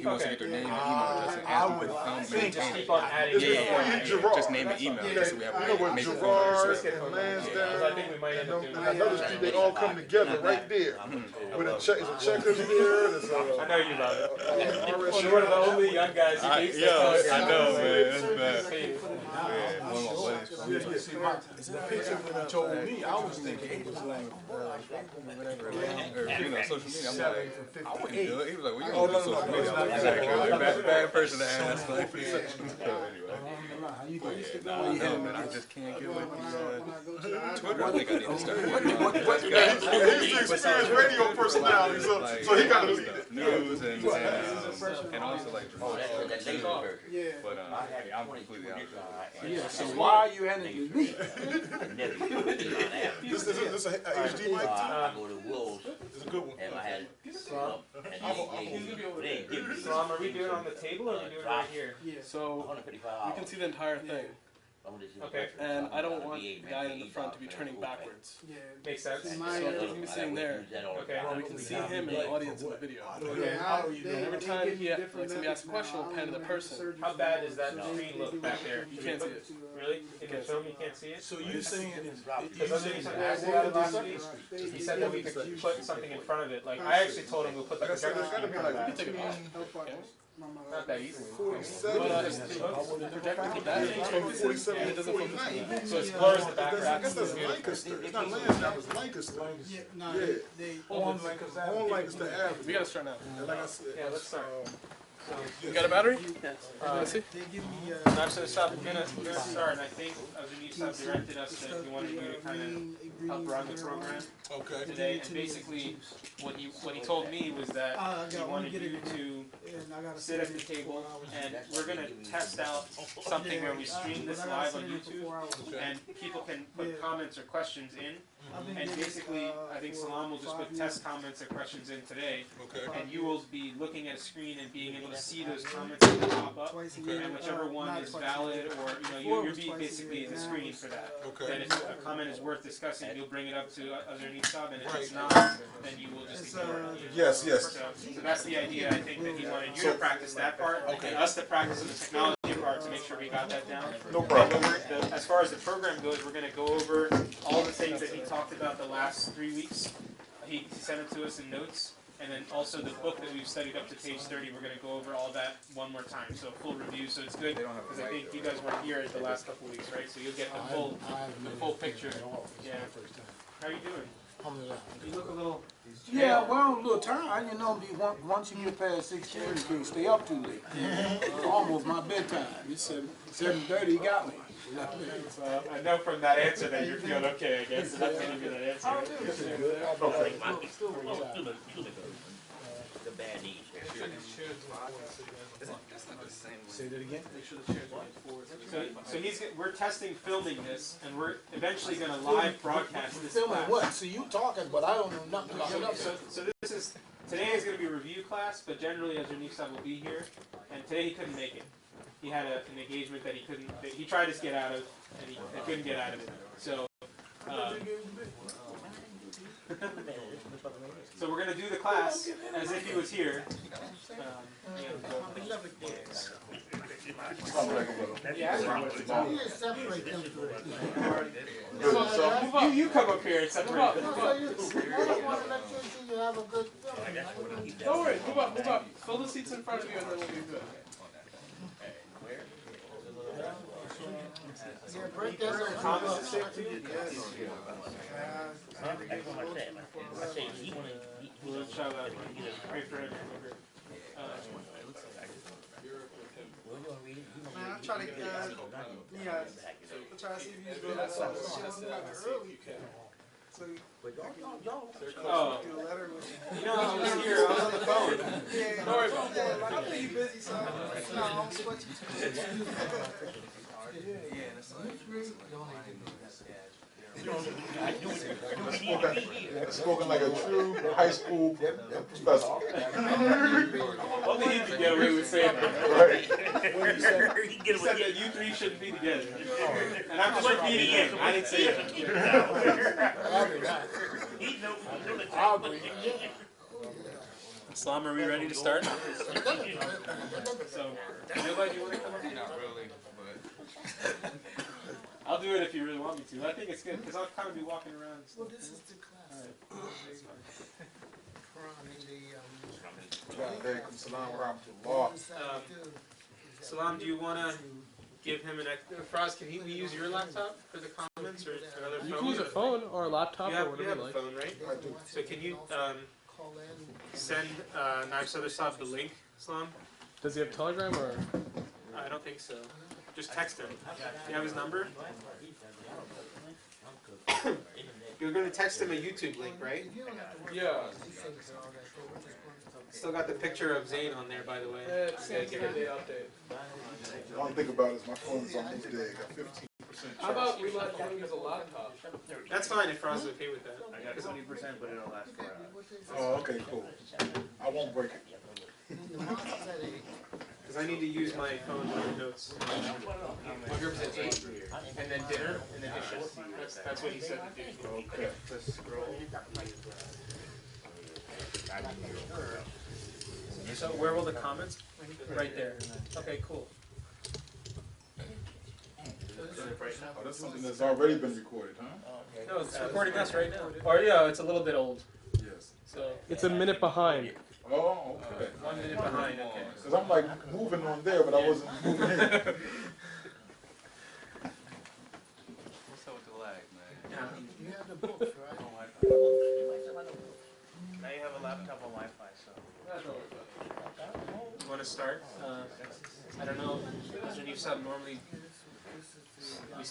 he wants to get their name and email address and ask them to come Just keep maintain on adding. Just name an email just so we have a with Gerard and Lansdowne I think we might end up doing another street, they all come together right there. With a check, there's a checkers there. There's a, I know you love it. RS You're one of the only young guys who makes that. I know, man. That's bad. Yeah, see, the picture when he told me, I was thinking it was like, social media. I'm like, I wouldn't do it. He was like, well, you don't do social media. I'm like, exactly. Bad person to ask. Like, I know, man. I just can't get with the Twitter. I think I need to start. He's the experienced radio personality, so he got to lead it. News and also like but I'm completely out there. Yeah, so why are you handling me? This is a HD mic? I go to Wolves. It's a good one. And I had So are we doing it on the table or are we doing it right here? So you can see the entire thing. Okay. And I don't want the guy in the front to be turning backwards. Makes sense. So if he's be sitting there, Okay. we can see him in the audience in the video. Okay. And every time he asks a question, we'll pan to the person. How bad does that screen look back there? You can't see it. Really? In the film you can't see it? So you're saying Because underneath some asked about it last week, he said that we could put something in front of it. Like, I actually told him we'll put the projector screen in front of that. Take a picture. Not that easily. The projector with that, and it doesn't focus. So it blurs the I background. guess that's Lancaster. It's not Lansdowne, it's Lancaster. On Lancaster Avenue. We gotta start now. And like I said, Yeah, let's start. You got a battery? Let's see. Not to stop, we're gonna start, and I think Azunisa directed us that he wanted you to kind of help run the program today. And basically, what he told me was that he wanted you to sit at the table, and we're gonna test out something where we stream this live on YouTube, and people can put comments or questions in. And basically, I think Salam will just put test comments or questions in today, and you will be looking at a screen and being able to see those comments that pop up, and whichever one is valid, or you'll be basically the screen for that. Then if a comment is worth discussing, you'll bring it up to Azunisa, and if it's not, then you will just ignore it. yes. So that's the idea. I think that he wanted you to practice that part, and us to practice the technology part to make sure we got that down. No problem. As far as the program goes, we're going to go over all the things that he talked about the last 3 weeks. He sent it to us in notes, and then also the book that we've studied up to page 30, we're going to go over all that one more time. So full review, so it's good, because I think you guys weren't here the last couple of weeks, right? So you'll get the full picture. Yeah. How are you doing? You look a little... Yeah, well, I'm a little tired. You know, once you get past 6:30, you can't stay up too late. It's almost my bedtime. It's 7:30. He got me. So I know from that answer that you're feeling okay, I guess. So that's going to be that answer. The bad news. Say that again. So we're testing filming this, and we're eventually going to live broadcast this Filming class. what? See, you talking, but I don't know nothing about it. So today is going to be a review class, but generally Azunisa will be here, and today he couldn't make it. He had an engagement that he tried to get out of, and he couldn't get out of it. So, so we're going to do the class as if he was here. You come up here and separate them. Don't worry, move up. Fill the seats in front of you and then we'll be good. Thomas is sick too? We'll pray for him. Man, I'm trying to, I'm trying to see if you can do that early. So do a letter with You know, he was here, I was on the phone. yeah, Don't worry about it. yeah, I know you're busy, so I'm switching. Spoken like a true high school professor. Only he could get away with saying that. Right. He said that you three shouldn't be together. And I'm just repeating him. I didn't say it. I'll agree. Islam, are we ready to start? too. I think it's good because I'll kind of be walking around. Well, this is the class. Salam, do you want to give him an extra? Faraz, can we use your laptop for the comments or another phone? You can use a phone or a laptop You or have whatever you a like. phone, right? I do. So can you send Knives Other Side the link, Salam? Does he have Telegram or? I don't think so. Just text him. Do you have his number? You're going to text him a YouTube link, right? Yeah. Still got the picture of Zayn on there, by the way. It's a day update. All I think about is my phone's almost dead. Got 15%. How about we let him use a laptop? That's fine if Faraz is okay with that. I got 20%, but it'll last 4 hours. Oh, okay, cool. I won't break it. Because I need to use my phone for notes. Maghrib's at 8, and then dinner, and then dishes. That's what he said to do. Okay. Let's scroll. So where will the comments? Right there. Okay, cool. Oh, that's something that's already been recorded, huh? No, it's recording us right now. Or yeah, it's a little bit old. Yes. So It's a minute behind. Oh, okay. 1 minute behind. Okay. Because I'm like moving on there, but I wasn't moving here. What's up with the lag, man? You have the books, right? On Wi-Fi. Now you have a laptop on Wi-Fi, so. You want to start? I don't know. Mr. Nifsab normally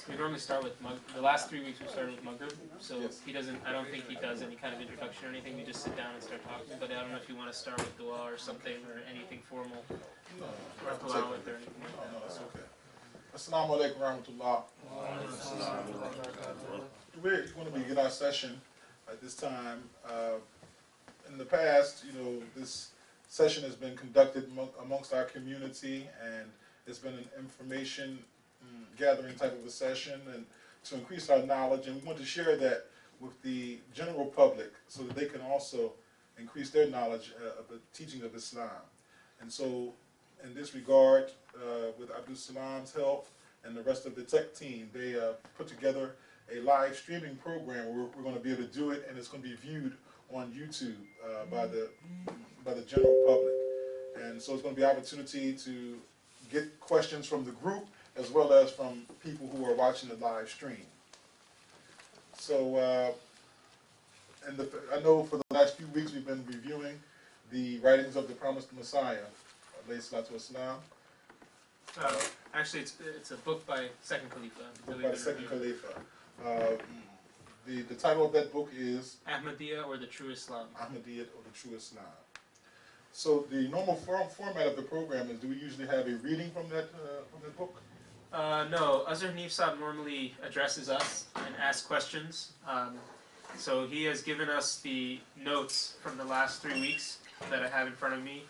we normally start with the last 3 weeks we started with Maghrib, so he doesn't. I don't think he does any kind of introduction or anything. We just sit down and start talking. But I don't know if you want to start with dua or something or anything formal, or tilawat or anything like that. No, that's okay. Assalamu alaikum warahmatullah. We're going to begin our session at this time. In the past, this session has been conducted amongst our community, and it's been an information gathering type of a session and to increase our knowledge, and we want to share that with the general public so that they can also increase their knowledge of the teaching of Islam. And so in this regard, with Abdul Salam's help and the rest of the tech team, they put together a live streaming program where we're going to be able to do it, and it's going to be viewed on YouTube by the general public. And so it's going to be an opportunity to get questions from the group as well as from people who are watching the live stream. So I know for the last few weeks we've been reviewing the writings of the promised Messiah, alayhi salatu wasalam. Actually, it's a book by Second Khalifa. Book by the Second Khalifa. The title of that book is Ahmadiyya or the True Islam. Ahmadiyya or the True Islam. So the normal format of the program is, do we usually have a reading from that book? No, Azhar Nifsab normally addresses us and asks questions. So he has given us the notes from the last 3 weeks that I have in front of me,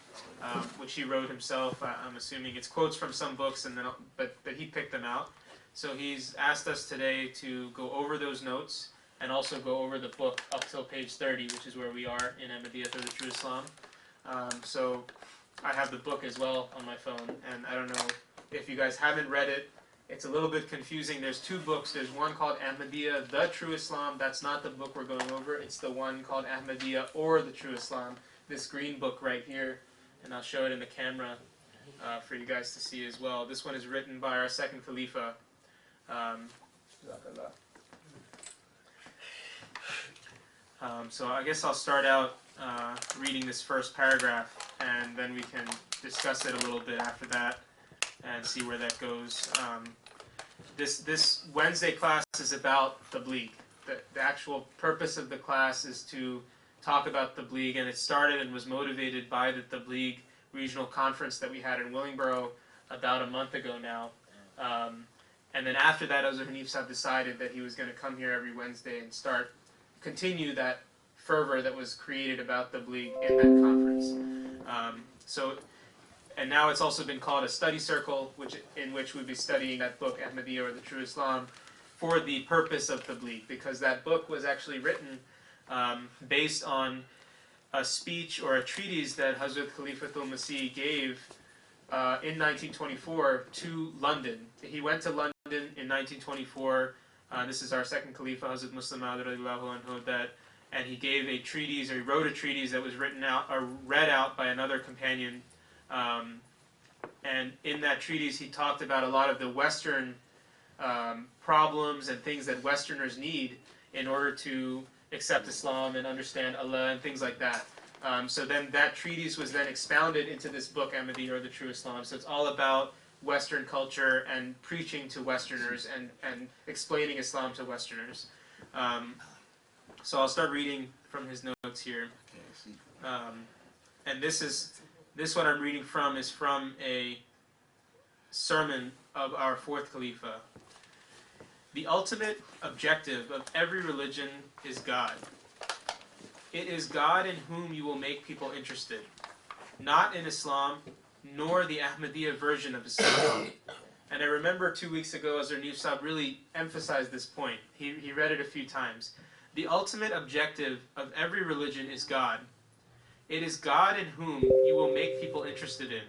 which he wrote himself. I'm assuming it's quotes from some books, and then but he picked them out. So he's asked us today to go over those notes and also go over the book up till page 30, which is where we are in Ahmadiyya or the True Islam. So I have the book as well on my phone, and I don't know if you guys haven't read it. It's a little bit confusing. There's 2 books. There's one called Ahmadiyya, the True Islam. That's not the book we're going over. It's the one called Ahmadiyya or the True Islam. This green book right here, and I'll show it in the camera for you guys to see as well. This one is written by our second Khalifa. So I guess I'll start out reading this first paragraph, and then we can discuss it a little bit after that and see where that goes. This Wednesday class is about tabligh. The actual purpose of the class is to talk about tabligh, and it started and was motivated by the tabligh regional conference that we had in Willingboro about a month ago now. And then after that, Azhar Nifsab decided that he was going to come here every Wednesday and continue that fervor that was created about tabligh in that conference. And now it's also been called a study circle, in which we'll be studying that book, Ahmadiyya or the True Islam, for the purpose of tabligh, because that book was actually written based on a speech or a treatise that Hazrat Khalifatul Masih gave in 1924 to London. He went to London in 1924 This is our second Khalifa, Hazrat Muslim anhu, and he gave a treatise, or he wrote a treatise that was written out or read out by another companion. And in that treatise, he talked about a lot of the Western problems and things that Westerners need in order to accept Islam and understand Allah and things like that. So then that treatise was then expounded into this book, Ahmadiyya, or the True Islam. So it's all about Western culture and preaching to Westerners and explaining Islam to Westerners. So I'll start reading from his notes here. And this one I'm reading from is from a sermon of our fourth Khalifa. The ultimate objective of every religion is God. It is God in whom you will make people interested, not in Islam, nor the Ahmadiyya version of Islam. And I remember 2 weeks ago, Azhar Nif Sahib really emphasized this point. He read it a few times. The ultimate objective of every religion is God. It is God in whom you will make people interested in,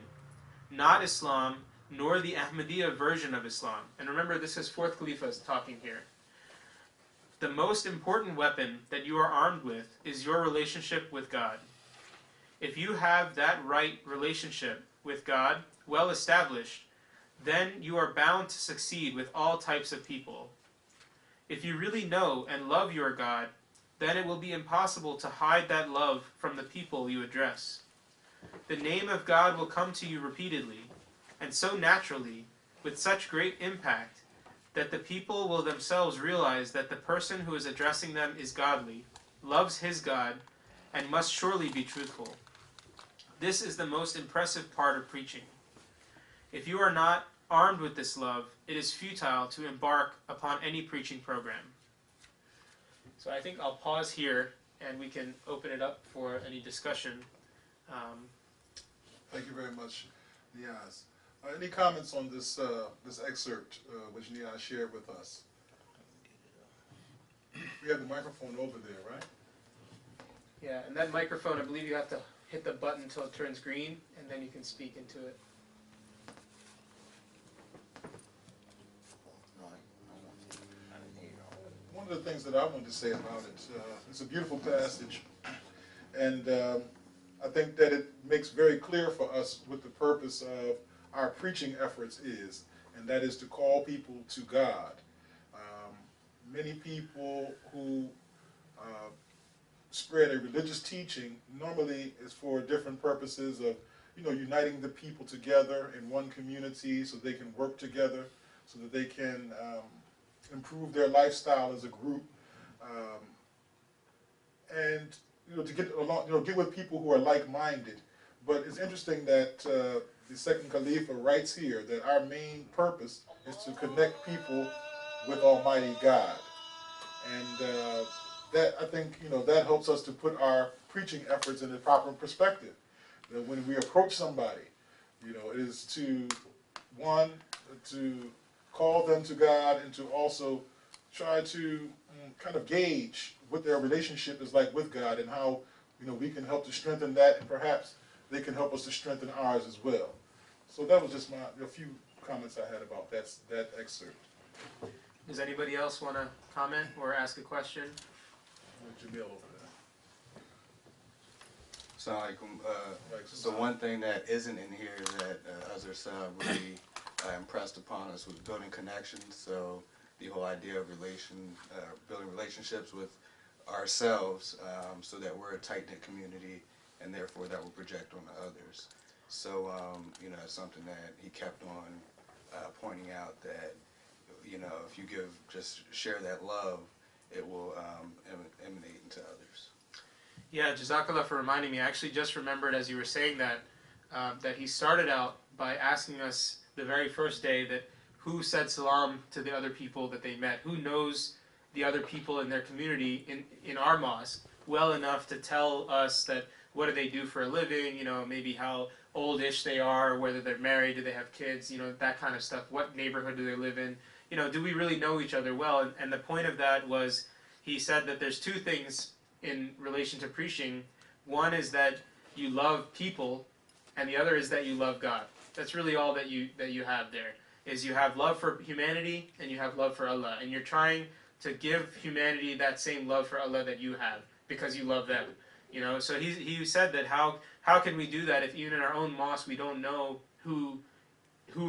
not Islam, nor the Ahmadiyya version of Islam. And remember, this is fourth Khalifa talking here. The most important weapon that you are armed with is your relationship with God. If you have that right relationship with God well established, then you are bound to succeed with all types of people. If you really know and love your God, then it will be impossible to hide that love from the people you address. The name of God will come to you repeatedly, and so naturally, with such great impact, that the people will themselves realize that the person who is addressing them is godly, loves his God, and must surely be truthful. This is the most impressive part of preaching. If you are not armed with this love, it is futile to embark upon any preaching program. So I think I'll pause here, and we can open it up for any discussion. Thank you very much, Niaz. Any comments on this this excerpt which Niaz shared with us? We have the microphone over there, right? Yeah, and that microphone, I believe you have to hit the button until it turns green, and then you can speak into it. One of the things that I wanted to say about it, it's a beautiful passage, and I think that it makes very clear for us what the purpose of our preaching efforts is, and that is to call people to God. Many people who spread a religious teaching normally is for different purposes of, uniting the people together in one community so they can work together, so that they can improve their lifestyle as a group, and to get along, get with people who are like-minded. But it's interesting that the second Khalifa writes here that our main purpose is to connect people with Almighty God, and that, I think, that helps us to put our preaching efforts in the proper perspective. That when we approach somebody, it is to call them to God, and to also try to kind of gauge what their relationship is like with God, and how we can help to strengthen that, and perhaps they can help us to strengthen ours as well. So that was just a few comments I had about that excerpt. Does anybody else want to comment or ask a question? Jamil over there. So one thing that isn't in here that Azhar Sahib really impressed upon us was building connections. So the whole idea of building relationships with ourselves, so that we're a tight-knit community, and therefore that will project on others. So it's something that he kept on pointing out, that if you just share that love, it will emanate into others. Yeah, Jazakallah for reminding me. I actually just remembered as you were saying that, that he started out by asking us the very first day that who said salam to the other people that they met, who knows the other people in their community in our mosque well enough to tell us that what do they do for a living, maybe how oldish they are, or whether they're married, do they have kids, that kind of stuff, what neighborhood do they live in, do we really know each other well? And the point of that was, he said that there's two things in relation to preaching. One is that you love people, and the other is that you love God. That's really all that you have there. is you have love for humanity and you have love for Allah, and you're trying to give humanity that same love for Allah that you have because you love them. You know, so he said that how can we do that if even in our own mosque we don't know who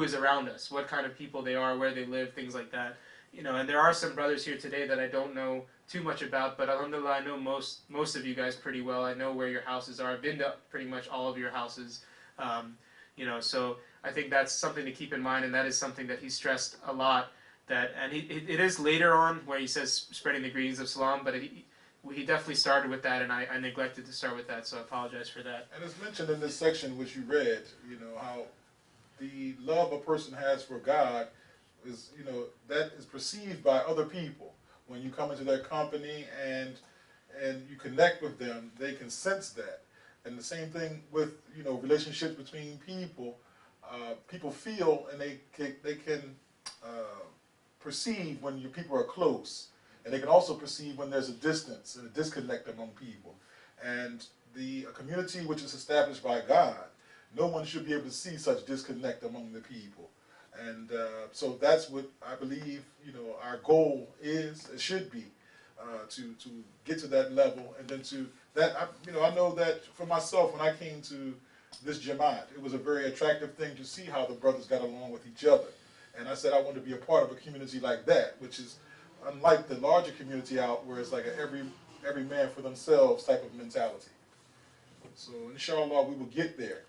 is around us, what kind of people they are, where they live, things like that. You know, and there are some brothers here today that I don't know too much about, but alhamdulillah, I know most of you guys pretty well. I know where your houses are. I've been to pretty much all of your houses. You know, so I think that's something to keep in mind, and that is something that he stressed a lot. That, and it is later on where he says spreading the greetings of salam, but he definitely started with that, and I neglected to start with that, so I apologize for that. And it's mentioned in this section which you read, you know, how the love a person has for God is, you know, that is perceived by other people. When you come into their company and you connect with them, they can sense that. And the same thing with, you know, relationships between people. People feel and they can perceive when your people are close, and they can also perceive when there's a distance and a disconnect among people. And a community which is established by God, no one should be able to see such disconnect among the people. And so that's what I believe, you know, our goal is, it should be, to get to that level. And then to that, you know, I know that for myself, when I came to this Jamaat, it was a very attractive thing to see how the brothers got along with each other. And I said I wanted to be a part of a community like that, which is unlike the larger community out where it's like a every man for themselves type of mentality. So inshallah we will get there.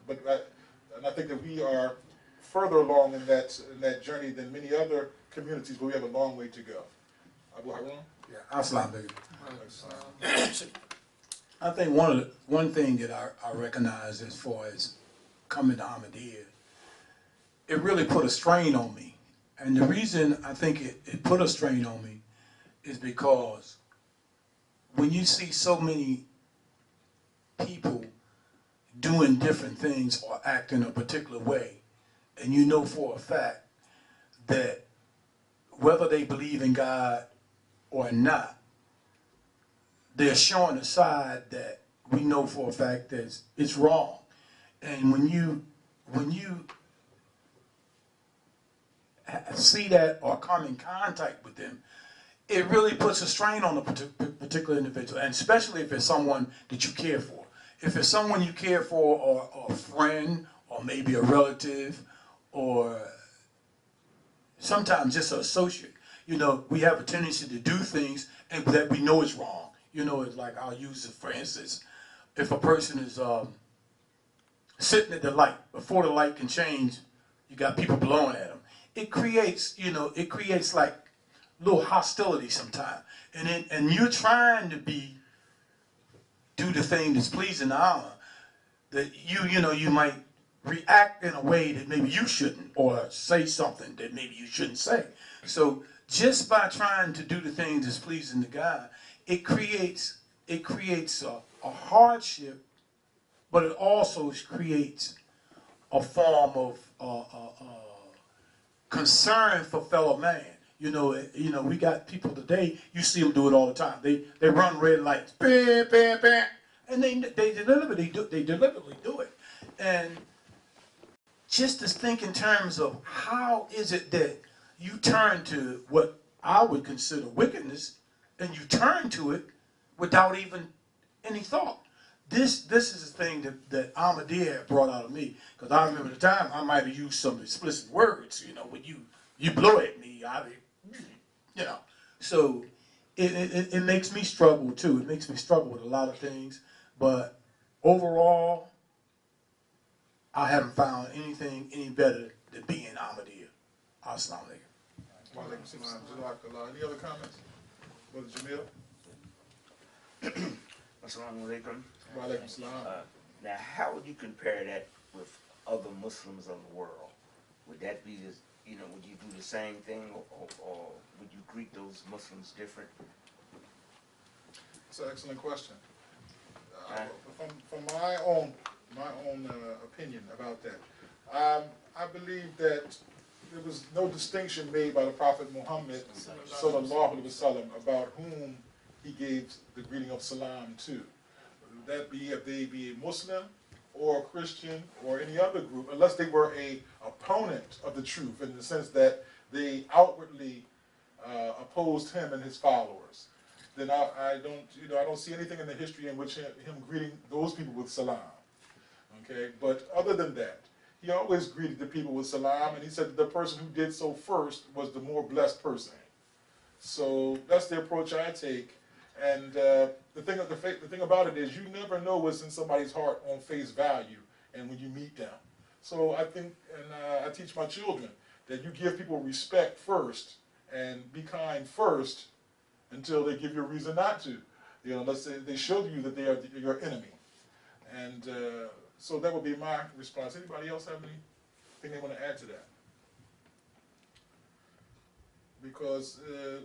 And I think that we are further along in that journey than many other communities, but we have a long way to go. Abu Harun? Yeah, Assalamu alaikum. I think one thing that I recognize as far as coming to Ahmadiyya, it really put a strain on me. And the reason I think it put a strain on me is because when you see so many people doing different things or acting a particular way, and you know for a fact that whether they believe in God or not, they're showing a side that we know for a fact that it's wrong. And when you see that or come in contact with them, it really puts a strain on a particular individual, and especially if it's someone that you care for. If it's someone you care for, or a friend, or maybe a relative, or sometimes just an associate, you know, we have a tendency to do things and that we know is wrong. You know, it's like, I'll use it for instance, if a person is sitting at the light, before the light can change, you got people blowing at them. It creates, you know, like little hostility sometimes. And you're trying to do the thing that's pleasing to Allah, that you know, you might react in a way that maybe you shouldn't, or say something that maybe you shouldn't say. So just by trying to do the things that's pleasing to God, it creates a hardship, but it also creates a form of concern for fellow man. You know, we got people today, you see them do it all the time. They run red lights, bam, bam, bam, and they deliberately do it. And just to think in terms of how is it that you turn to what I would consider wickedness, and you turn to it without even any thought. This is the thing that Ahmadiyya brought out of me, because I remember the time I might have used some explicit words. You know, when you blow at me, you know. So it makes me struggle too. It makes me struggle with a lot of things, but overall, I haven't found anything any better than being Ahmadiyya. Assalamu alaikum. Wa alaikum salam. Jazakallah. Any other comments? Brother Jamil? Assalamu alaikum. Wa alaikum salam. Now, how would you compare that with other Muslims of the world? Would that be, you know, would you do the same thing, or would you greet those Muslims different? That's an excellent question. From my own opinion about that, I believe that there was no distinction made by the Prophet Muhammad sallallahu alaihi wasallam about whom he gave the greeting of salam to. Would that be if they be a Muslim or Christian or any other group, unless they were a opponent of the truth in the sense that they outwardly opposed him and his followers, then I don't see anything in the history in which him greeting those people with salam. Okay, but other than that, he always greeted the people with salam, and he said that the person who did so first was the more blessed person. So that's the approach I take. And the thing about it is, you never know what's in somebody's heart on face value, and when you meet them. So I think, and I teach my children that you give people respect first, and be kind first, until they give you a reason not to. You know, let's say they show you that they are your enemy. And so that would be my response. Anybody else have anything they want to add to that? Because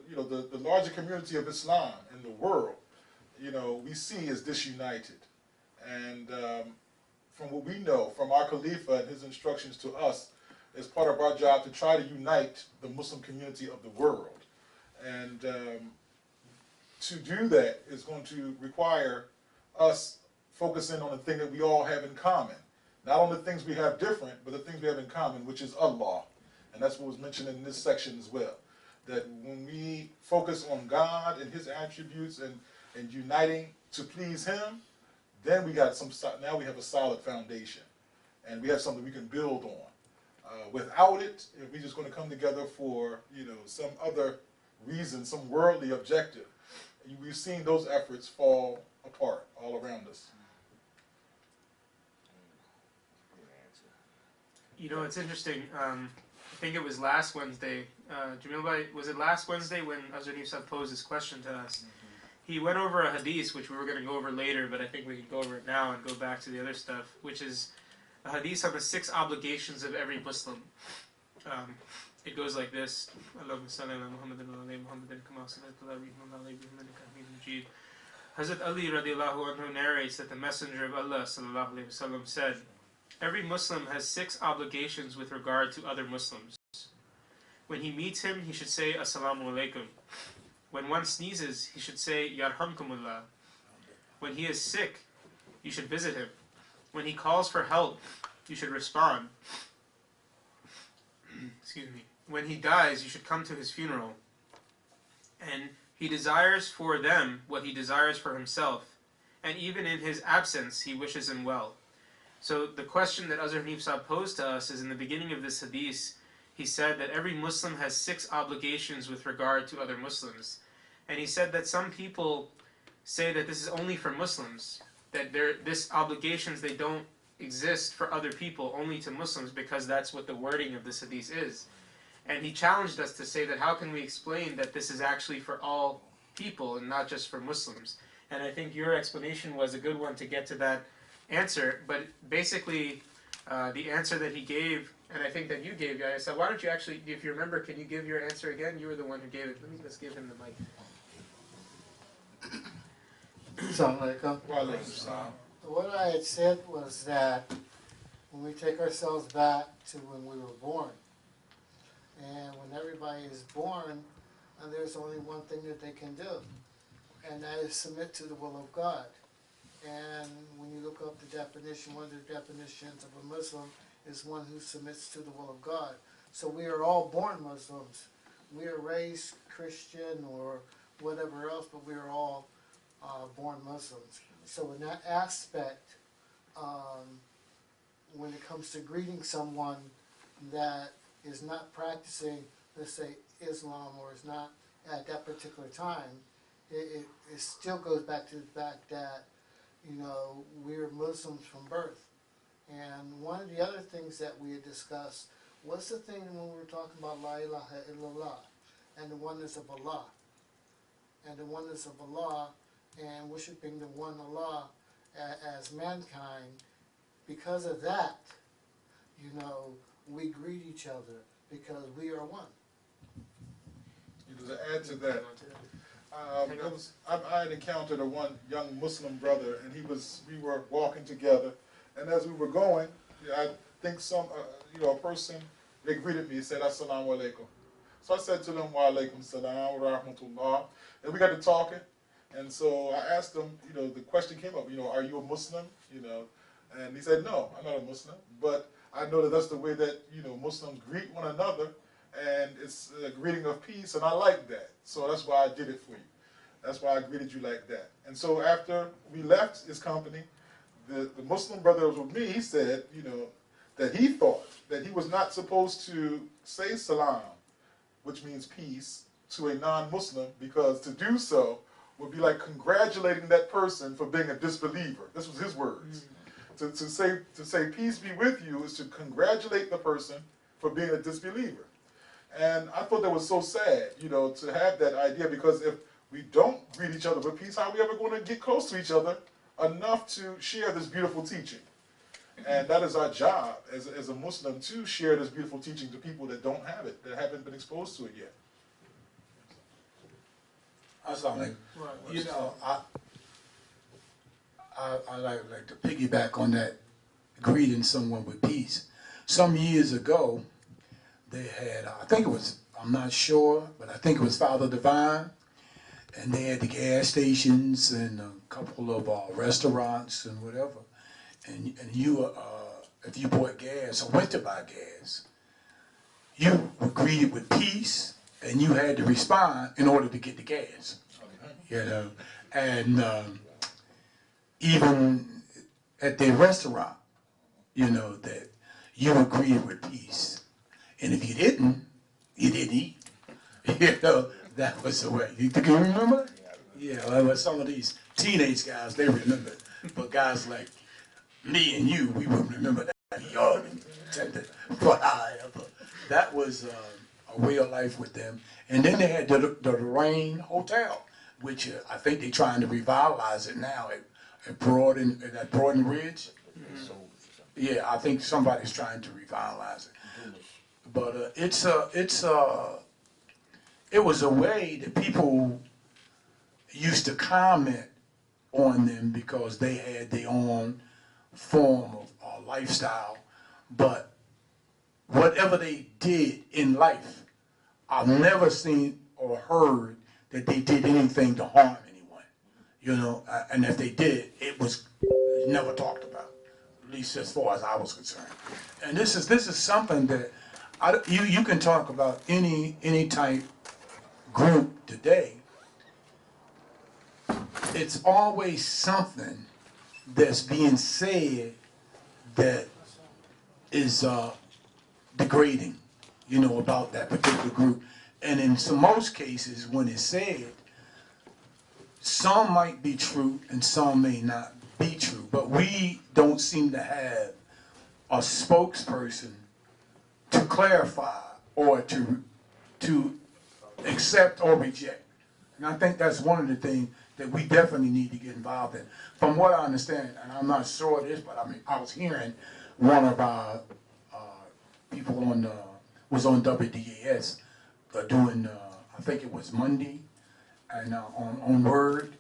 you know, the larger community of Islam in the world, you know, we see is disunited. And from what we know from our Khalifa and his instructions to us, it's part of our job to try to unite the Muslim community of the world. And to do that is going to require us focusing on the thing that we all have in common. Not on the things we have different, but the things we have in common, which is Allah. And that's what was mentioned in this section as well. That when we focus on God and his attributes and uniting to please him, then we got now we have a solid foundation. And we have something we can build on. Without it, if we're just going to come together for, you know, some other reason, some worldly objective, we've seen those efforts fall apart all around us. You know, it's interesting. I think it was last Wednesday. Jamil Bhai, was it last Wednesday when Azhar Nifsab posed this question to us? He went over a hadith, which we were going to go over later, but I think we can go over it now and go back to the other stuff, which is a hadith on the 6 obligations of every Muslim. It goes like this. Hazrat Ali radiallahu anhu narrates that the Messenger of Allah sallallahu alayhi wasallam said, every Muslim has 6 obligations with regard to other Muslims. When he meets him, he should say Assalamu alaikum. When one sneezes, he should say Yarhamkumullah. When he is sick, you should visit him. When he calls for help, you should respond. Excuse me. When he dies, you should come to his funeral. And he desires for them what he desires for himself. And even in his absence, he wishes them well. So the question that Azhar Nifsab posed to us is, in the beginning of this hadith, he said that every Muslim has 6 obligations with regard to other Muslims. And he said that some people say that this is only for Muslims, that this obligations, they don't exist for other people, only to Muslims, because that's what the wording of this hadith is. And he challenged us to say that how can we explain that this is actually for all people and not just for Muslims? And I think your explanation was a good one to get to that answer. But basically, the answer that he gave, and I think that you gave, I said, why don't you actually, if you remember, can you give your answer again? You were the one who gave it. Let's give him the mic. What I had said was that when we take ourselves back to when we were born, and when everybody is born, there's only one thing that they can do, and that is submit to the will of God. And when you look up the definition, one of the definitions of a Muslim is one who submits to the will of God. So we are all born Muslims. We are raised Christian or whatever else, but we are all born Muslims. So in that aspect, when it comes to greeting someone that is not practicing, let's say, Islam, or is not at that particular time, it still goes back to the fact that, you know, we're Muslims from birth. And one of the other things that we had discussed was the thing when we were talking about La ilaha illallah and the oneness of Allah. And the oneness of Allah and worshiping the one Allah as mankind. Because of that, you know, we greet each other because we are one. To add to that, I had encountered one young Muslim brother, and we were walking together, and as we were going, I think a person, they greeted me and said, Assalamu alaikum. So I said to them, Wa alaikum salam wa rahmatullah, and we got to talking, and so I asked them, you know, the question came up, you know, are you a Muslim, you know, And he said, no, I'm not a Muslim, but I know that that's the way that, you know, Muslims greet one another, and it's a greeting of peace, and I like that. So that's why I did it for you. That's why I greeted you like that. And so after we left his company, the Muslim brother that was with me, he said, you know, that he thought that he was not supposed to say salam, which means peace, to a non-Muslim, because to do so would be like congratulating that person for being a disbeliever. This was his words. To say peace be with you is to congratulate the person for being a disbeliever. And I thought that was so sad, you know, to have that idea, because if we don't greet each other with peace, how are we ever going to get close to each other enough to share this beautiful teaching? And that is our job as a Muslim, to share this beautiful teaching to people that don't have it, that haven't been exposed to it yet. You know, I like to piggyback on that, greeting someone with peace. Some years ago, they had, I think it was, I'm not sure, but I think it was Father Divine, and they had the gas stations and a couple of restaurants and whatever. And you, if you bought gas or went to buy gas, you were greeted with peace, and you had to respond in order to get the gas. You know, and even at their restaurant, you know, that you were greeted with peace. And if you didn't eat. You know, that was the way. You can remember? Yeah, well, some of these teenage guys, they remember it. But guys like me and you, we wouldn't remember that young and tender. But that was a way of life with them. And then they had the Lorraine Hotel, which I think they're trying to revitalize it now at Broaden Ridge. Mm-hmm. Yeah, I think somebody's trying to revitalize it. But it was a way that people used to comment on them because they had their own form of lifestyle. But whatever they did in life, I've never seen or heard that they did anything to harm anyone. You know, and if they did, it was never talked about, at least as far as I was concerned. And this is something that you can talk about any type group today. It's always something that's being said that is degrading, you know, about that particular group. And in most cases, when it's said, some might be true and some may not be true. But we don't seem to have a spokesperson to clarify or to accept or reject. And I think that's one of the things that we definitely need to get involved in. From what I understand, and I'm not sure of this, but I mean, I was hearing one of our people was on WDAS doing, I think it was Monday, and on Word,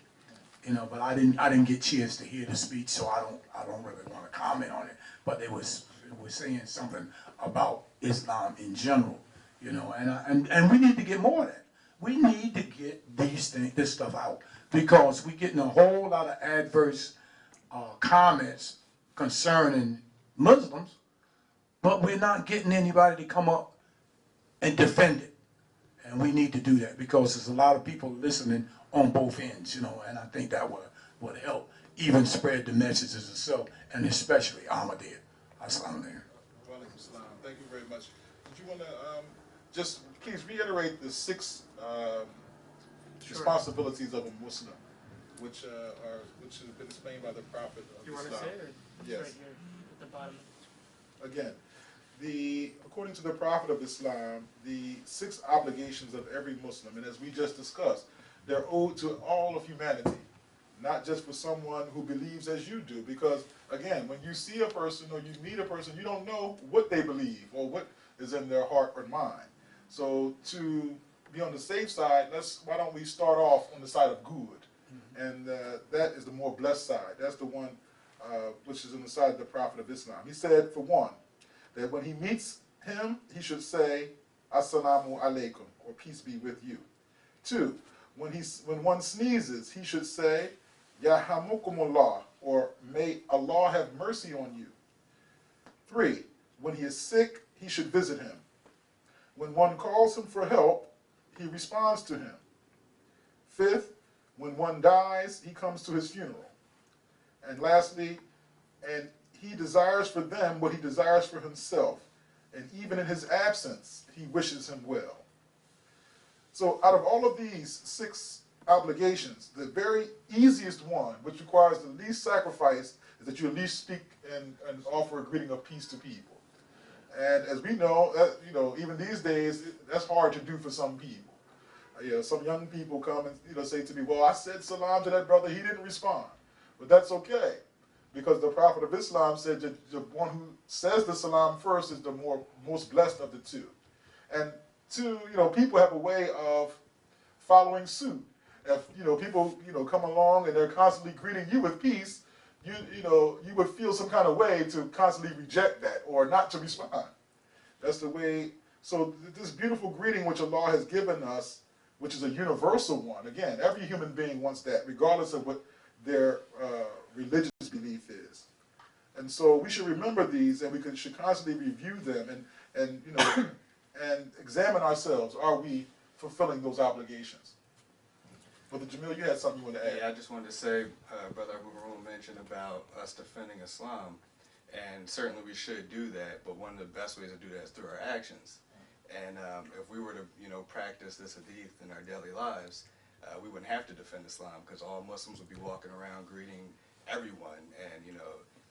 you know, but I didn't get a chance to hear the speech, so I don't really want to comment on it. But it was saying something about Islam in general, you know, and we need to get more of that. We need to get this stuff out, because we're getting a whole lot of adverse comments concerning Muslims, but we're not getting anybody to come up and defend it. And we need to do that, because there's a lot of people listening on both ends, you know, and I think that would help even spread the messages itself, and especially Ahmadiyya. Assalamu alaikum. Walaikum salam. Thank you very much. Did you want to just please reiterate the 6 responsibilities of a Muslim, which have been explained by the Prophet of Islam? You want to say it, or yes. right here at the bottom? Again, according to the Prophet of Islam, the 6 obligations of every Muslim, and as we just discussed, they're owed to all of humanity, not just for someone who believes as you do. Because again, when you see a person or you meet a person, you don't know what they believe or what is in their heart or mind. So to be on the safe side, why don't we start off on the side of good? Mm-hmm. And that is the more blessed side. That's the one which is on the side of the Prophet of Islam. He said, for one, that when he meets him, he should say, Assalamu alaikum, or peace be with you. 2, when one sneezes, he should say, Yarhamukumullah, or may Allah have mercy on you. 3, when he is sick, he should visit him. When one calls him for help, he responds to him. 5th, when one dies, he comes to his funeral. And lastly, and he desires for them what he desires for himself, and even in his absence, he wishes him well. So out of all of these 6 obligations, the very easiest one, which requires the least sacrifice, is that you at least speak and offer a greeting of peace to people. And as we know, even these days, that's hard to do for some people. Some young people come and say to me, well, I said salam to that brother, he didn't respond. But that's okay, because the Prophet of Islam said that the one who says the salam first is the most blessed of the two. And 2, people have a way of following suit. If people come along and they're constantly greeting you with peace, you would feel some kind of way to constantly reject that or not to respond. That's the way. So this beautiful greeting which Allah has given us, which is a universal one. Again, every human being wants that, regardless of what their religious belief is. And so we should remember these, and we should constantly review them and examine ourselves. Are we fulfilling those obligations? Brother Jamil, you had something you want to add? Yeah, I just wanted to say, Brother Abu Harun mentioned about us defending Islam, and certainly we should do that, but one of the best ways to do that is through our actions. And if we were to, practice this hadith in our daily lives, we wouldn't have to defend Islam, because all Muslims would be walking around greeting everyone and,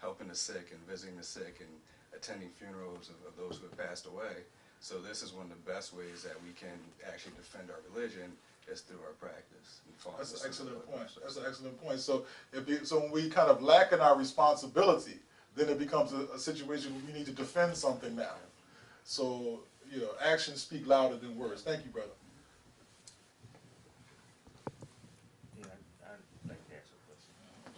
helping the sick and visiting the sick and attending funerals of those who have passed away. So this is one of the best ways that we can actually defend our religion, is through our practice. That's an excellent point. That's an excellent point. So when we kind of lack in our responsibility, then it becomes a situation where we need to defend something now. So, actions speak louder than words. Thank you, brother. Yeah, I'd like to ask a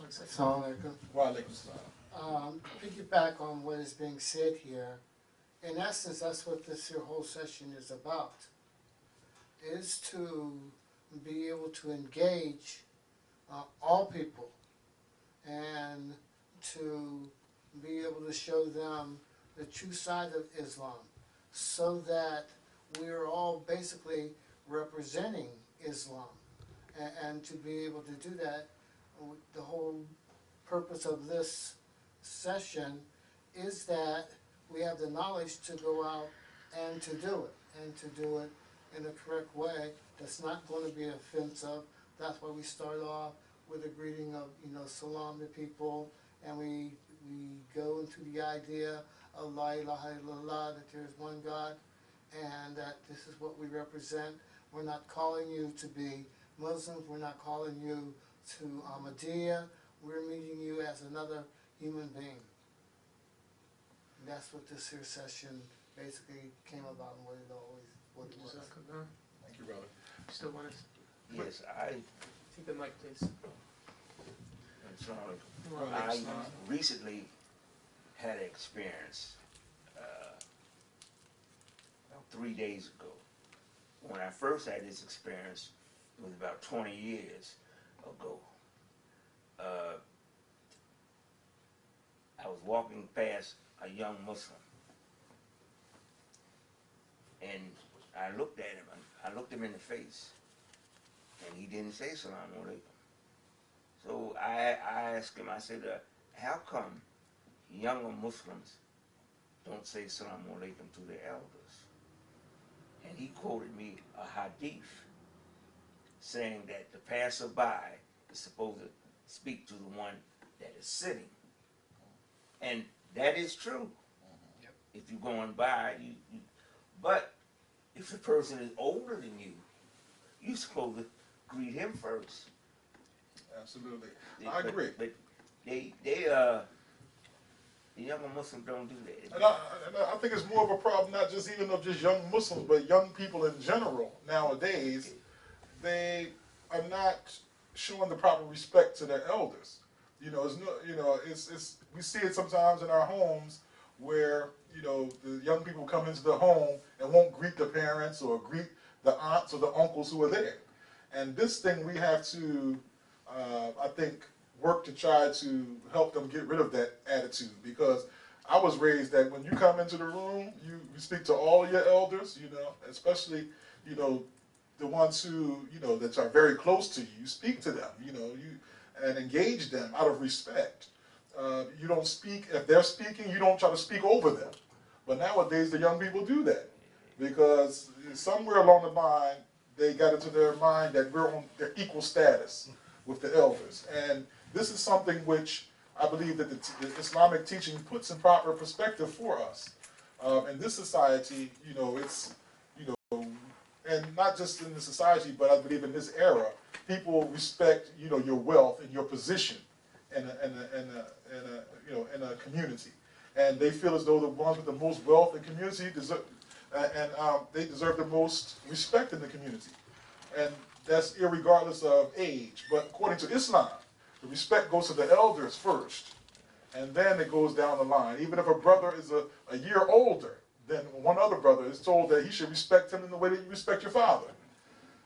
question. Assalamu alaikum. Wa alaikum salam. Piggyback on what is being said here, in essence, that's what this here whole session is about, is to be able to engage all people and to be able to show them the true side of Islam, so that we're all basically representing Islam. And to be able to do that, the whole purpose of this session is that we have the knowledge to go out and to do it in a correct way that's not going to be offensive. That's why we start off with a greeting of, salam to people, and we go into the idea of la ilaha illallah, that there is one God, and that this is what we represent. We're not calling you to be Muslims, we're not calling you to Ahmadiyya, we're meeting you as another human being. And that's what this here session basically came about, and what it was. Thank you, brother. Still want to Yes, I take the mic, please. I recently had an experience about 3 days ago. When I first had this experience, it was about 20 years ago. I was walking past a young Muslim, and I looked at him. I looked him in the face, and he didn't say salam alaikum. So I asked him, I said, how come younger Muslims don't say salam alaikum to their elders? And he quoted me a hadith saying that the passerby is supposed to speak to the one that is sitting. And that is true. If you're going by, but if the person is older than you, you're supposed to greet him first. Absolutely. I agree. But the younger Muslims don't do that. And I think it's more of a problem, not just even of just young Muslims, but young people in general nowadays. They are not showing the proper respect to their elders. We see it sometimes in our homes where the young people come into the home and won't greet the parents or greet the aunts or the uncles who are there. And this thing we have to, I think, work to try to help them get rid of that attitude, because I was raised that when you come into the room, you speak to all of your elders, you know, especially, you know, the ones who, you know, that are very close to you. You speak to them, you know, and engage them out of respect. You don't speak, if they're speaking, you don't try to speak over them. But nowadays, the young people do that, because somewhere along the line, they got into their mind that we're on their equal status with the elders. And this is something which I believe that the Islamic teaching puts in proper perspective for us. In this society, you know, it's, you know, and not just in the society, but I believe in this era, people respect, you know, your wealth and your position in a community, and they feel as though the ones with the most wealth in community deserve, they deserve the most respect in the community, and that's irregardless of age. But according to Islam, the respect goes to the elders first, and then it goes down the line. Even if a brother is a year older than one other brother, is told that he should respect him in the way that you respect your father.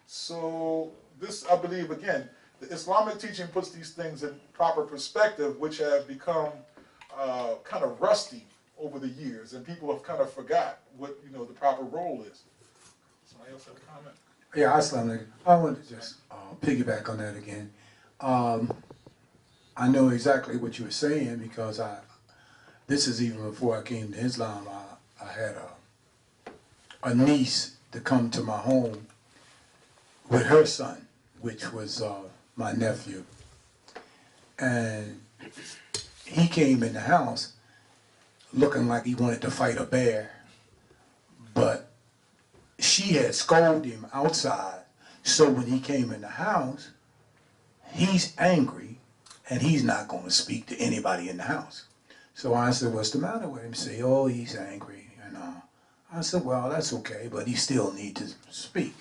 So this, I believe, again, the Islamic teaching puts these things in proper perspective, which have become kind of rusty over the years, and people have kind of forgot what, you know, the proper role is. Somebody else have a comment? Yeah, Assalamu alaikum. I want to just piggyback on that again. I know exactly what you were saying, because this is even before I came to Islam. I had a niece to come to my home with her son, which was my nephew. And he came in the house looking like he wanted to fight a bear, but she had scolded him outside. So when he came in the house, he's angry and he's not going to speak to anybody in the house. So I said, what's the matter with him? He said, oh, he's angry. I said, well, that's okay, but he still needs to speak.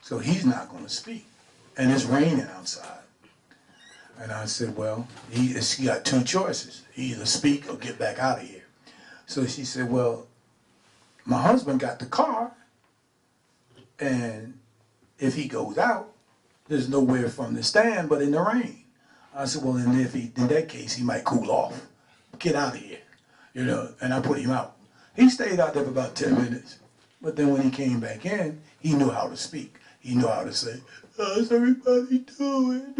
So he's not going to speak. And it's raining outside. And I said, well, he got two choices. He either speak or get back out of here. So she said, well, my husband got the car, and if he goes out, there's nowhere for him to stand but in the rain. I said, well, and if in that case, he might cool off. Get out of here, you know, and I put him out. He stayed out there for about 10 minutes, but then when he came back in, he knew how to speak. He knew how to say, how's everybody doing?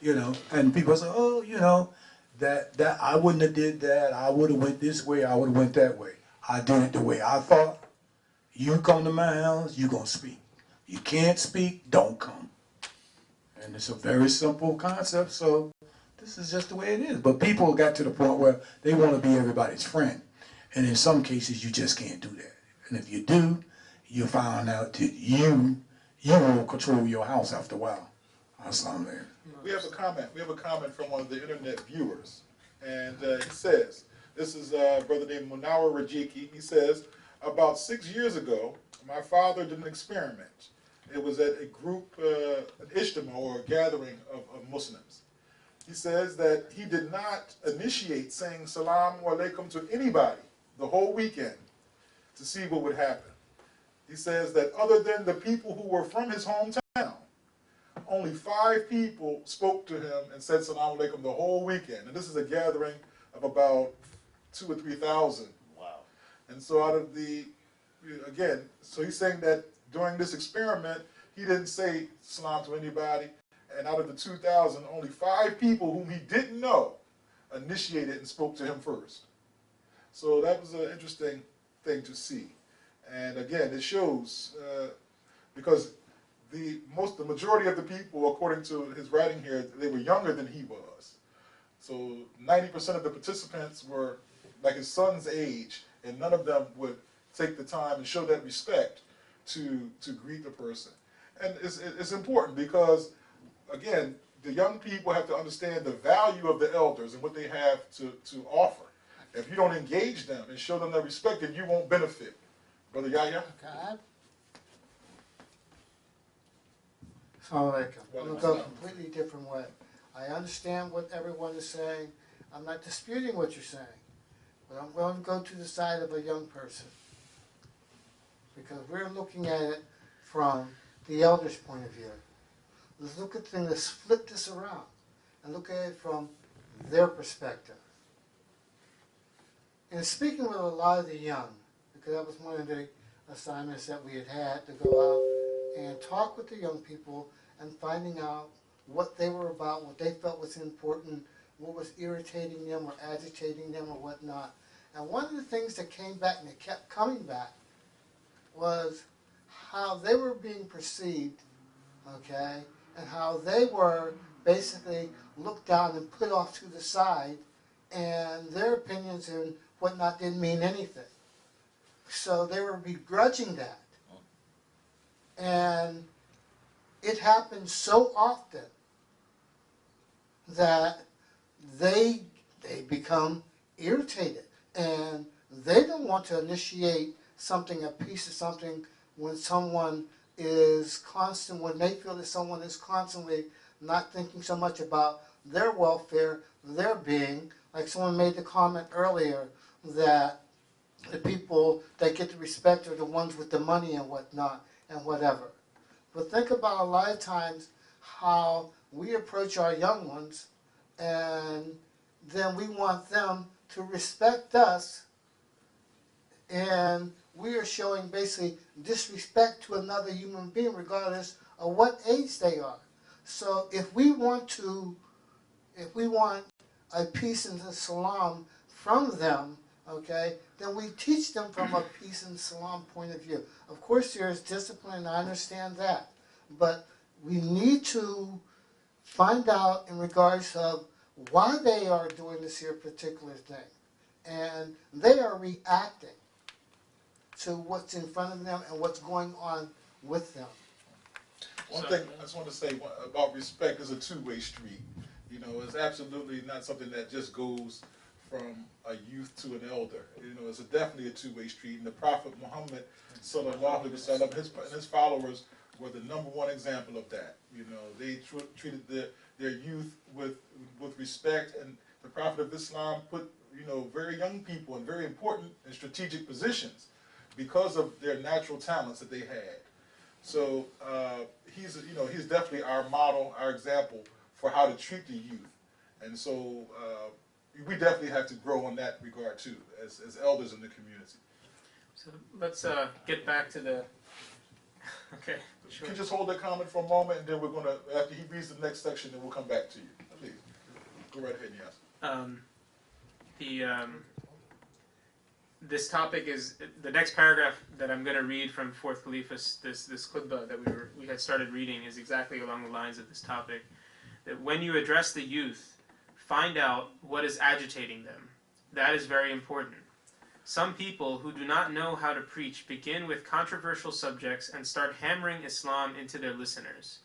You know, and people say, oh, you know, that I wouldn't have did that. I would have went this way. I would have went that way. I did it the way I thought. You come to my house, you're going to speak. You can't speak, don't come. And it's a very simple concept, so this is just the way it is. But people got to the point where they want to be everybody's friend. And in some cases, you just can't do that. And if you do, you find out that you won't control your house after a while. Assalamu alaikum. We have a comment. We have a comment from one of the internet viewers, and he says, "This is a brother named Munawar Rajiki." He says, "About 6 years ago, my father did an experiment. It was at a group, an ijtima, or a gathering of Muslims. He says that he did not initiate saying Salaam Alaikum to anybody the whole weekend to see what would happen. He says that other than the people who were from his hometown, only 5 people spoke to him and said Salaam Alaikum the whole weekend. And this is a gathering of about 2,000 or 3,000. Wow. And so out of the, again, so he's saying that during this experiment, he didn't say Salam to anybody. And out of the 2,000, only 5 people whom he didn't know initiated and spoke to him first. So that was an interesting thing to see. And again, it shows, because the majority of the people, according to his writing here, they were younger than he was. So 90% of the participants were like his son's age, and none of them would take the time and show that respect to greet the person. And it's important because, again, the young people have to understand the value of the elders and what they have to offer. If you don't engage them and show them that respect, then you won't benefit. Brother Yahya? God. I'm going to go a completely different way. I understand what everyone is saying. I'm not disputing what you're saying. But I'm going to go to the side of a young person. Because we're looking at it from the elder's point of view. let's look at things, let's flip this around and look at it from their perspective. And speaking with a lot of the young, because that was one of the assignments that we had to go out and talk with the young people and finding out what they were about, what they felt was important, what was irritating them or agitating them or whatnot. And one of the things that came back and it kept coming back was how they were being perceived, okay, and how they were basically looked down and put off to the side, and their opinions and whatnot didn't mean anything. So they were begrudging that. And it happened so often that they become irritated, and they don't want to initiate something, a piece of something, when someone is constant, when they feel that someone is constantly not thinking so much about their welfare, their being. Like someone made the comment earlier that the people that get the respect are the ones with the money and whatnot and whatever. But think about a lot of times how we approach our young ones, and then we want them to respect us, and we are showing basically disrespect to another human being regardless of what age they are. So if we want a peace and a salam from them, okay, then we teach them from a peace and salam point of view. Of course there is discipline, I understand that, but we need to find out in regards of why they are doing this here particular thing. And they are reacting to what's in front of them and what's going on with them. One thing I just want to say about respect is a two-way street. You know, it's absolutely not something that just goes from a youth to an elder. You know, it's definitely a two-way street. And the Prophet Muhammad, sallallahu alaihi wasallam, and his followers were the #1 example of that. You know, they treated their youth with respect, and the Prophet of Islam put, you know, very young people in very important and strategic positions because of their natural talents that they had. So he's definitely our model, our example for how to treat the youth. And so we definitely have to grow in that regard too, as elders in the community. So let's get back to the. Okay. Sure. Can you just hold that comment for a moment, and then we're gonna, after he reads the next section, then we'll come back to you. Please go right ahead and ask. This topic is the next paragraph that I'm going to read from Fourth Khalifa's this khutbah that we had started reading is exactly along the lines of this topic. That when you address the youth, find out what is agitating them. That is very important. Some people who do not know how to preach begin with controversial subjects and start hammering Islam into their listeners,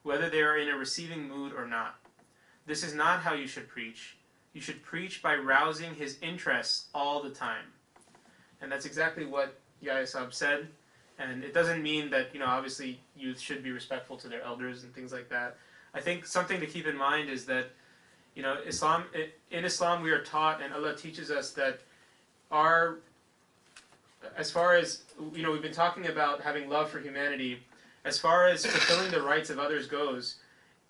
whether they are in a receiving mood or not. This is not how you should preach. You should preach by rousing his interests all the time. And that's exactly what Yahya said. And it doesn't mean that, you know, obviously youth should be respectful to their elders and things like that. I think something to keep in mind is that, you know, in Islam we are taught, and Allah teaches us that as far as, you know, we've been talking about having love for humanity, as far as fulfilling the rights of others goes,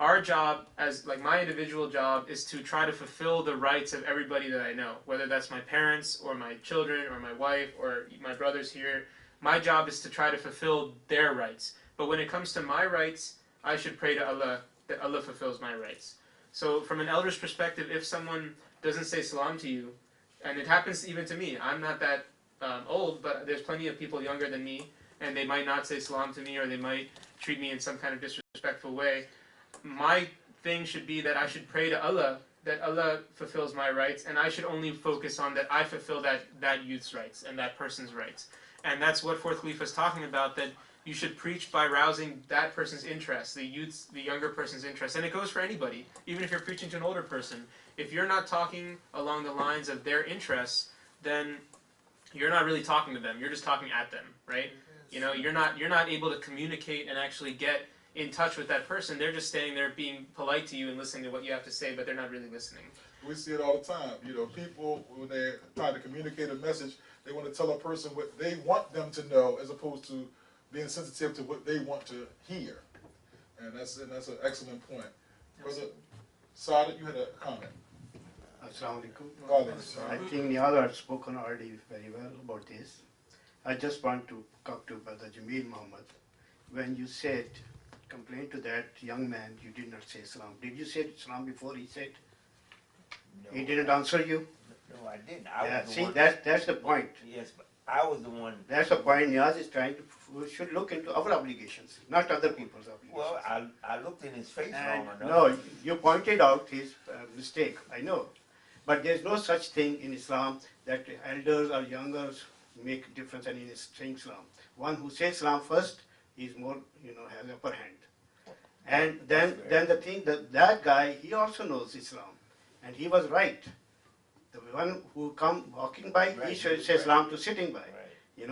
our job, as like my individual job, is to try to fulfill the rights of everybody that I know, whether that's my parents or my children or my wife or my brothers here. My job is to try to fulfill their rights. But when it comes to my rights, I should pray to Allah that Allah fulfills my rights. So from an elder's perspective, if someone doesn't say salam to you, and it happens even to me, I'm not that old, but there's plenty of people younger than me, and they might not say salam to me, or they might treat me in some kind of disrespectful way. My thing should be that I should pray to Allah that Allah fulfills my rights, and I should only focus on that I fulfill that youth's rights and that person's rights. And that's what Fourth Khalifa is talking about, that you should preach by rousing that person's interest, the younger person's interest. And it goes for anybody, even if you're preaching to an older person. If you're not talking along the lines of their interests, then you're not really talking to them. You're just talking at them, right? You know, you're not able to communicate and actually get in touch with that person. They're just standing there being polite to you and listening to what you have to say, but they're not really listening. We see it all the time. You know, people, when they're trying to communicate a message, they want to tell a person what they want them to know as opposed to being sensitive to what they want to hear. And that's an excellent point. Brother Saad, you had a comment. Assalamu alaikum. Walaikum I salam. think Niyaz has spoken already very well about this. I just want to talk to Brother Jameel Muhammad. When you said, complain to that young man, you did not say salam. Did you say salam before he said? No, He didn't answer you? No, I didn't. I Yeah, was the see, one. that's the point. Yes, but I was the one. That's the point Niyaz is trying to, we should look into our obligations, not other people's obligations. Well, I looked in his face And long enough. no, you pointed out his mistake, I know. But there's no such thing in Islam that elders or youngers make difference in saying Islam. One who says Islam first is more, has upper hand. And then the thing that guy, he also knows Islam. And he was right. The one who come walking by, Right. he says Islam to sitting by, Right,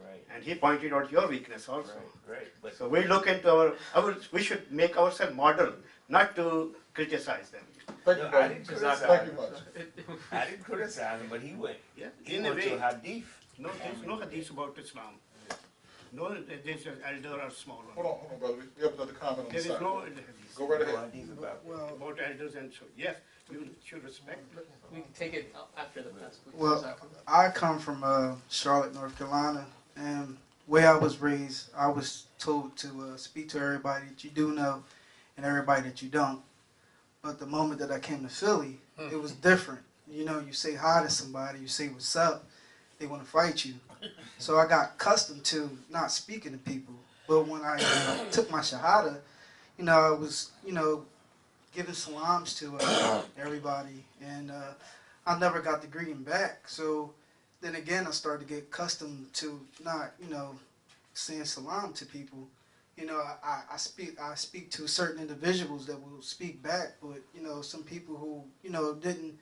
right, And he pointed out your weakness also. right. But So we look into we should make ourselves model, not to criticize them. Thank you, no, I brother. didn't criticize Thank you him. much. I didn't criticize him, but he went. Yeah, He in a went to way. hadith. No, there's no hadith about Islam. No, there's an elder or small one. Hold on, brother. We have another comment on the There is side. no hadith Go right No ahead. hadith about. about elders and so. Yes, you should respect. We can take it after the pass. Well, I come from Charlotte, North Carolina, and where I was raised, I was told to speak to everybody that you do know and everybody that you don't. But the moment that I came to Philly, it was different. You know, you say hi to somebody, you say what's up, they want to fight you. So I got accustomed to not speaking to people. But when I took my Shahada, I was, giving salams to everybody, and I never got the greeting back. So then again, I started to get accustomed to not, saying salam to people. I speak to certain individuals that will speak back, but some people who didn't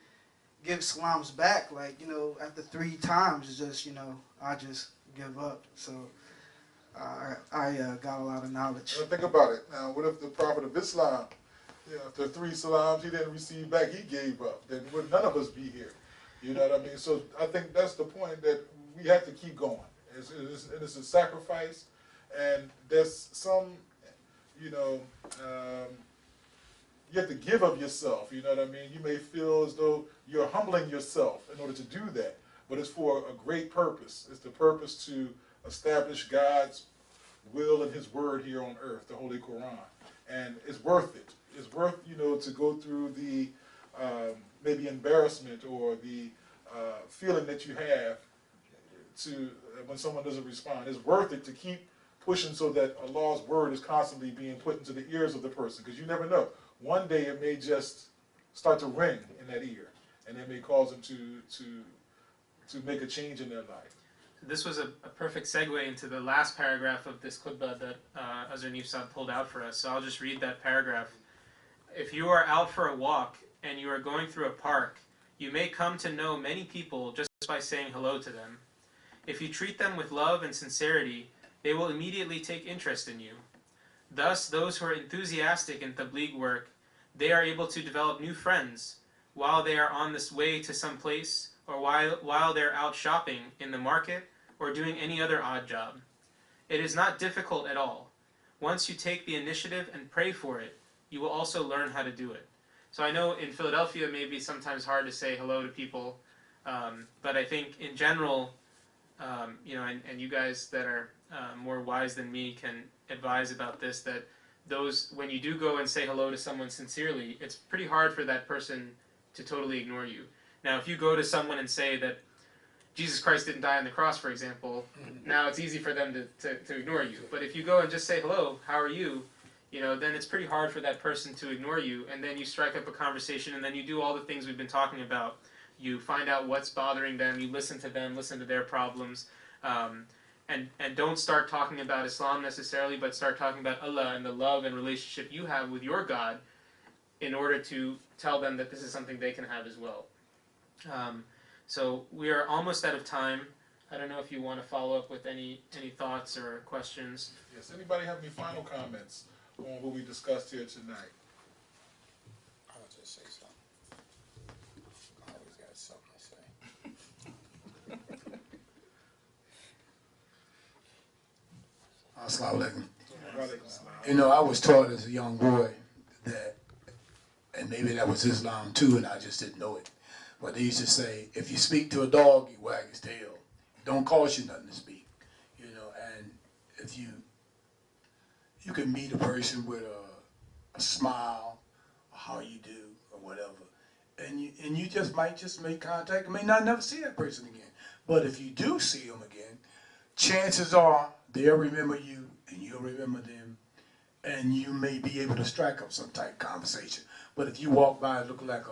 give salams back, like after 3 times, it's just I just give up. So I got a lot of knowledge. Now think about it. Now, what if the Prophet of Islam, after 3 salams he didn't receive back, he gave up? Then would none of us be here? You know what I mean? So I think that's the point, that we have to keep going. It's a sacrifice, and there's some, you have to give of yourself. You know what I mean? You may feel as though you're humbling yourself in order to do that, but it's for a great purpose. It's the purpose to establish God's will and His word here on earth, the Holy Quran, and it's worth it. It's worth to go through the maybe embarrassment or the feeling that you have to when someone doesn't respond. It's worth it to keep pushing so that Allah's word is constantly being put into the ears of the person, because you never know. One day it may just start to ring in that ear, and it may cause them to make a change in their life. This was a perfect segue into the last paragraph of this khutbah that Azhar Nifsad pulled out for us. So I'll just read that paragraph. If you are out for a walk and you are going through a park, you may come to know many people just by saying hello to them. If you treat them with love and sincerity, they will immediately take interest in you. Thus, those who are enthusiastic in tabligh work, they are able to develop new friends while they are on this way to some place, or while they're out shopping in the market or doing any other odd job. It is not difficult at all. Once you take the initiative and pray for it, you will also learn how to do it. So I know in Philadelphia it may be sometimes hard to say hello to people, but I think in general, and you guys that are more wise than me can advise about this, that when you do go and say hello to someone sincerely, it's pretty hard for that person to totally ignore you. Now, if you go to someone and say that Jesus Christ didn't die on the cross, for example, now it's easy for them to ignore you. But if you go and just say, hello, how are you, then it's pretty hard for that person to ignore you, and then you strike up a conversation, and then you do all the things we've been talking about. You find out what's bothering them, you listen to them, listen to their problems, and don't start talking about Islam necessarily, but start talking about Allah and the love and relationship you have with your God in order to tell them that this is something they can have as well. So we are almost out of time. I don't know if you want to follow up with any thoughts or questions. Yes, anybody have any final comments on what we discussed here tonight? I'll just say something. I always got something to say. Assalamu alaikum. You know, I was taught as a young boy that, and maybe that was Islam too, and I just didn't know it. But they used to say, if you speak to a dog, you wag his tail. It don't cost you nothing to speak. You know, and if you can meet a person with a smile, or how you do, or whatever, and you just might just make contact. You may not never see that person again. But if you do see them again, chances are they'll remember you, and you'll remember them, and you may be able to strike up some type of conversation. But if you walk by and look like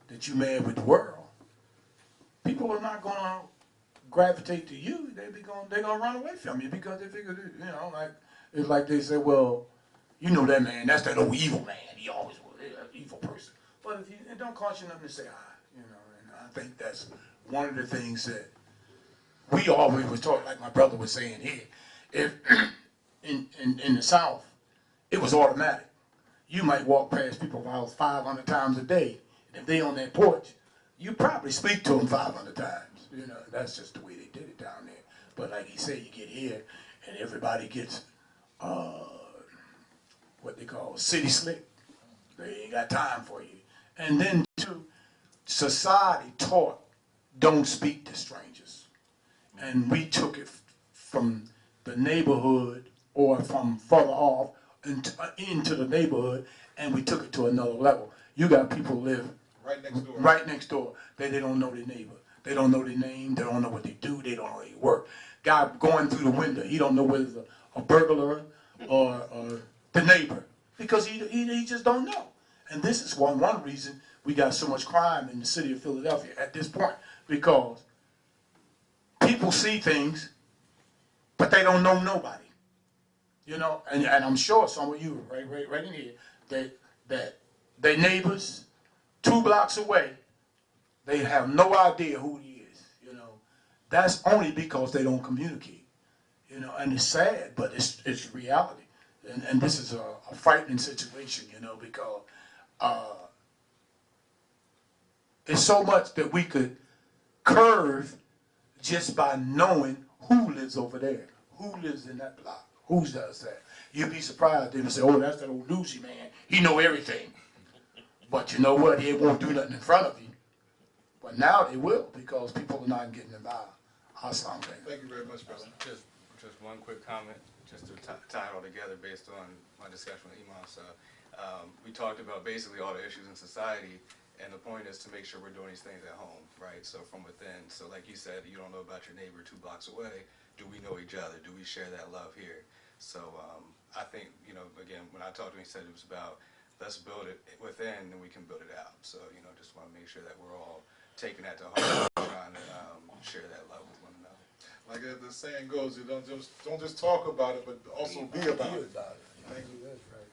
that you mad with the world, people are not gonna gravitate to you. They're gonna run away from you because they figure, you know, like it's like they say, well, you know that man, that's that old evil man. He always was an evil person. But it don't cost you nothing to say hi, you know. And I think that's one of the things that we always was taught, like my brother was saying here. If in the South, it was automatic. You might walk past people's house 500 times a day, and if they on that porch, you probably speak to them 500 times. You know, that's just the way they did it down there. But like he said, you get here, and everybody gets what they call city slick. They ain't got time for you. And then too, society taught don't speak to strangers. And we took it from the neighborhood or from further off into the neighborhood, and we took it to another level. You got people live right next door. They don't know their neighbor. They don't know their name. They don't know what they do. They don't know their work. Guy going through the window, he don't know whether it's a burglar or the neighbor because he just don't know. And this is one reason we got so much crime in the city of Philadelphia at this point, because people see things, but they don't know nobody. You know, and I'm sure some of you right in here that their neighbors 2 blocks away, they have no idea who he is. You know, that's only because they don't communicate. You know, and it's sad, but it's reality. And this is a frightening situation. You know, because it's so much that we could curve just by knowing who lives over there, who lives in that block, who does that. You'd be surprised. They would say, oh, that's that old Lucy man. He know everything. But you know what? He won't do nothing in front of you. But now they will, because people are not getting involved. Thank you very much, brother. Just one quick comment, just to tie it all together based on my discussion with Imam. So, we talked about basically all the issues in society, and the point is to make sure we're doing these things at home, right? So from within. So like you said, you don't know about your neighbor 2 blocks away. Do we know each other? Do we share that love here? So I think, you know, again, when I talked to him, he said it was about let's build it within, and we can build it out. So, you know, just want to make sure that we're all taking that to heart, trying to share that love with one another. Like the saying goes, you don't just talk about it, but also be about it. Thank you. That's right.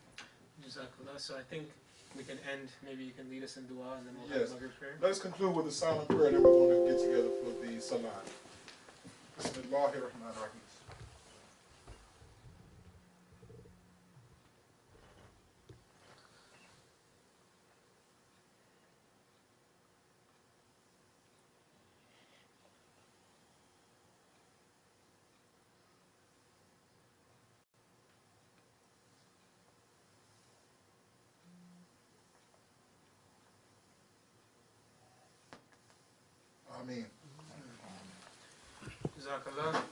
Jazakallah. So I think we can end. Maybe you can lead us in dua, and then we'll Yes. have Maghrib prayer. Let us conclude with a silent prayer, and then we're going to get together for the salat. Bismillahirrahmanirrahim. Ameen. Jazakallah.